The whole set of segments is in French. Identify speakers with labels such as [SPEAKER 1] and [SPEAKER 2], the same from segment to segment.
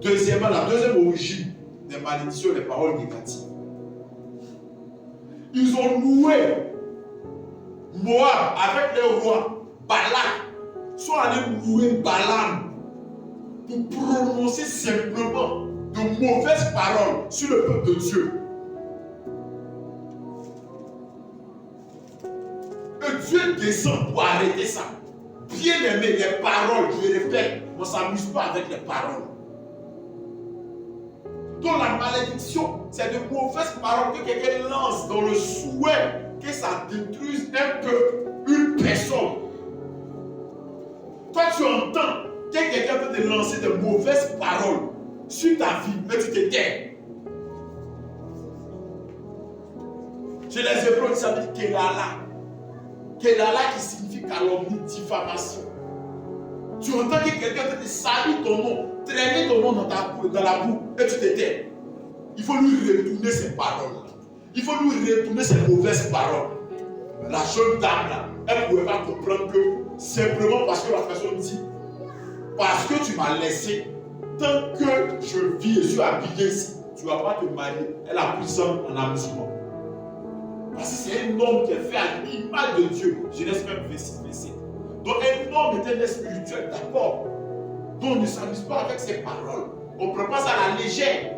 [SPEAKER 1] Deuxièmement, la deuxième origine des malédictions, les paroles négatives. Ils ont loué Moab avec les rois. Balak sont allés louer Balaam pour prononcer simplement de mauvaises paroles sur le peuple de Dieu. Et Dieu descend pour arrêter ça. Bien aimé, les paroles, je répète, on ne s'amuse pas avec les paroles. Donc la malédiction, c'est de mauvaises paroles que quelqu'un lance dans le souhait que ça détruise un peu une personne. Toi, tu entends que quelqu'un peut te lancer de mauvaises paroles sur ta vie, mais tu te tais. Chez les Hébreux, il s'appelle Kelala. Kelala qui signifie calomnie, diffamation. Tu entends que quelqu'un peut te salir ton nom, traîner ton nom dans la boue et tu te tais. Il faut lui retourner ses paroles. Il faut lui retourner ses mauvaises paroles. La jeune dame là, elle ne pouvait pas comprendre que simplement parce que la personne dit parce que tu m'as laissé, tant que je vis et je suis habillé ici, tu ne vas pas te marier. Elle a pris ça en amusement. Parce que c'est un homme qui est fait à l'image de Dieu. Genèse même 26. Donc un homme est un être spirituel, d'accord. Donc on ne s'amuse pas avec ses paroles. On ne prend pas ça à la légère.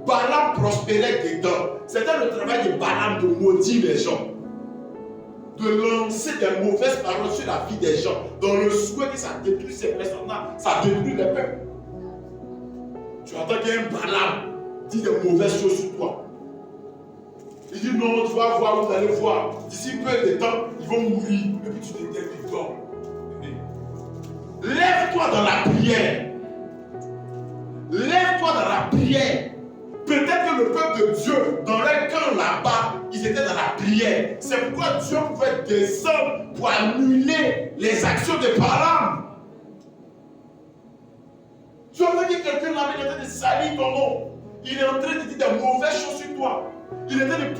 [SPEAKER 1] Balaam prospérait dedans. C'était le travail de Balaam de maudire les gens. De lancer des mauvaises paroles sur la vie des gens. Dans le souhait que ça détruise ces personnes-là. Ça détruit les peuples. Tu entends qu'un Balaam dit des mauvaises choses sur toi. Il dit non, tu vas voir, vous allez voir. D'ici peu de temps, ils vont mourir. Et puis tu te dis, tu dors. Lève-toi dans la prière. Lève-toi dans la prière. Peut-être que le peuple de Dieu, dans leur camp là-bas, ils étaient dans la prière. C'est pourquoi Dieu pouvait descendre pour annuler les actions de Balaam. Tu entends que quelqu'un là, il est en train de salir ton nom. Il est en train de dire des mauvaises choses sur toi. Il est en train de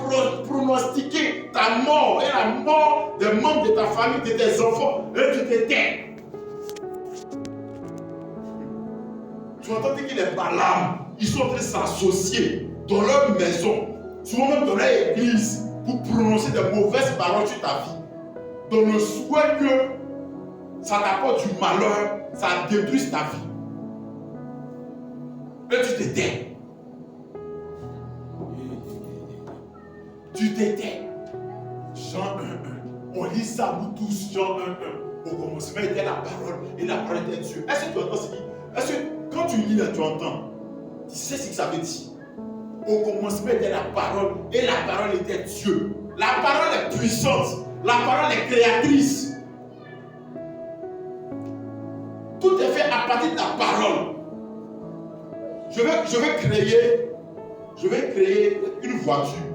[SPEAKER 1] pronostiquer ta mort et la mort des membres de ta famille, de tes enfants. Et tu te tais. Tu entends que les Balaam, ils sont en train de s'associer dans leur maison, souvent même dans leur église, pour prononcer des mauvaises paroles sur ta vie. Dans le souhait que ça t'apporte du malheur, ça détruise ta vie. Et tu te tais. Tu te tais. Jean 1:1. On lit ça, nous tous, Jean 1:1. Au commencement était la parole, et la parole était Dieu. Est-ce que tu entends ce qu'il dit? Est-ce que quand tu lis là, tu entends? Tu sais ce que ça veut dire? Au commencement était la parole, et la parole était Dieu. La parole est puissante, la parole est créatrice. Tout est fait à partir de la parole. Je vais créer une voiture.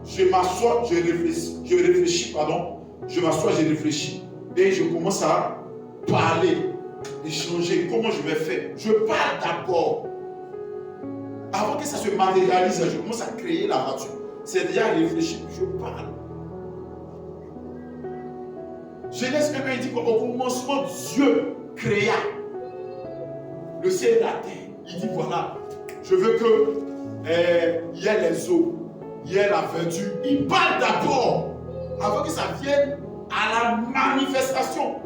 [SPEAKER 1] Je m'assois, je réfléchis, je m'assois, je réfléchis. Et je commence à parler, échanger, comment je vais faire. Je parle d'abord. Avant que ça se matérialise, je commence à créer la voiture. C'est déjà réfléchi, je parle. Genèse 1, il dit qu'au commencement, Dieu créa le ciel et la terre. Il dit voilà, je veux que y ait les eaux, il y ait la verdure. Il parle d'abord, avant que ça vienne à la manifestation.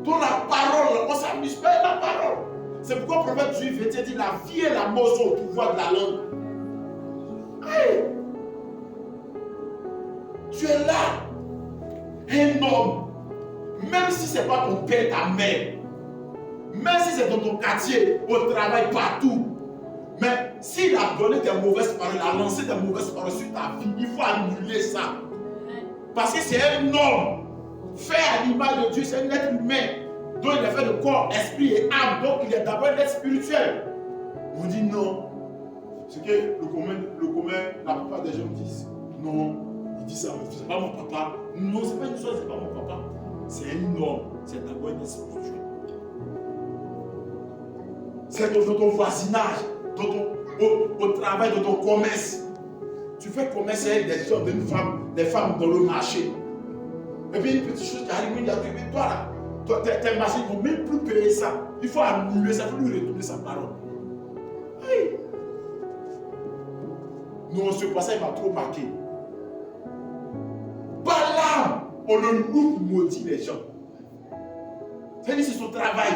[SPEAKER 1] Dans la parole, on ne s'amuse pas avec la parole. C'est pourquoi le prophète juif était dit la vie et la mort sont au pouvoir de la langue. Hey. Tu es là, un homme, même si ce n'est pas ton père, ta mère, même si c'est dans ton quartier, au travail, partout. Mais s'il a donné des mauvaises paroles, il a lancé des mauvaises paroles sur ta vie, il faut annuler ça. Parce que c'est un homme fait à l'image de Dieu, c'est un être humain. Donc il est fait de corps, esprit et âme. Donc il est d'abord un être spirituel. On dit non. C'est que le commun, la plupart des gens disent non. Il dit ça, c'est pas mon papa. Non, c'est pas une chose, c'est pas mon papa. C'est un homme, c'est d'abord un être spirituel. C'est dans ton voisinage, au travail, dans ton commerce. Tu fais commerce avec des hommes, des femmes dans le marché. Et puis une petite chose qui arrive, il y a toi là. Tes machines ne vont même plus payer ça. Il faut annuler ça, il faut lui retourner sa parole. Oui. Non, ce passage m'a trop marqué. Balaam, on le loue pour maudire les gens. C'est-à-dire c'est son travail.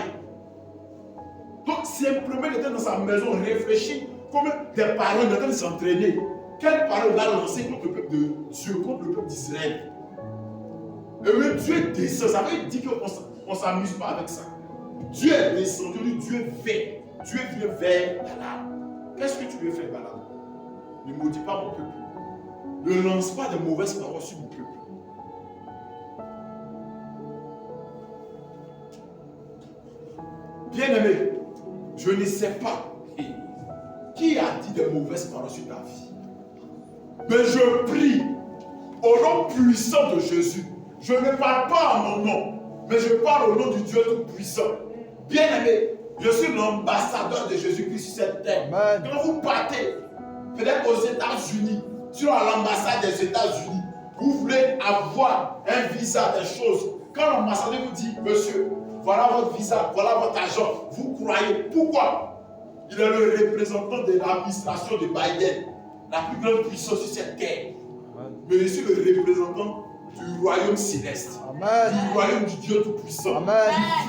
[SPEAKER 1] Donc simplement, il était dans sa maison, réfléchir comme des paroles, il est en train de s'entraîner. Quelle parole va lancer contre le peuple de Dieu, contre le peuple d'Israël? Et même Dieu descend, ça veut dire qu'on ne s'amuse pas avec ça. Dieu est descendu, Dieu vient vers Balaam. Qu'est-ce que tu veux faire, Balaam? Ne maudis pas mon peuple. Ne lance pas de mauvaises paroles sur mon peuple. Bien-aimé, je ne sais pas qui a dit de mauvaises paroles sur ta vie. Mais je prie au nom puissant de Jésus. Je ne parle pas à mon nom, mais je parle au nom du Dieu Tout-Puissant. Bien-aimé, je suis l'ambassadeur de Jésus-Christ sur cette terre. Amen. Quand vous partez, peut-être aux États-Unis, sur l'ambassade des États-Unis, vous voulez avoir un visa, des choses. Quand l'ambassadeur vous dit, monsieur, voilà votre visa, voilà votre argent, vous croyez. Pourquoi? Il est le représentant de l'administration de Biden, la plus grande puissance sur cette terre. Amen. Mais je suis le représentant du royaume céleste. Amen. Du royaume du Dieu Tout-Puissant. Du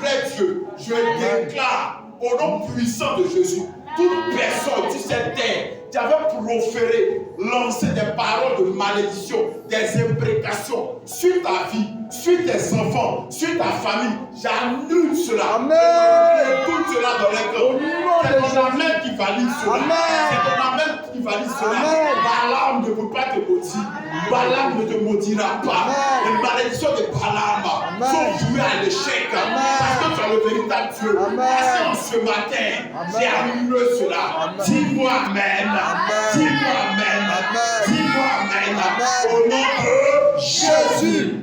[SPEAKER 1] vrai Dieu. Je déclare au nom puissant de Jésus, toute personne sur cette terre qui avait proféré, lancé des paroles de malédiction, des imprécations sur ta vie, sur tes enfants, sur ta famille, j'annule cela. Amen. Je retourne cela dans les cœurs. C'est ton amen qui valide cela. C'est ton amen qui valide cela. Balaam ne peut pas te maudire. Balaam ne te maudira pas. Les malédictions de Balaam sont jouées à l'échec. Parce que tu as le véritable Dieu. Parce que ce matin, j'ai annulé cela. Dis-moi amen. Dis-moi amen. Dis-moi amen. Au nom de Jésus.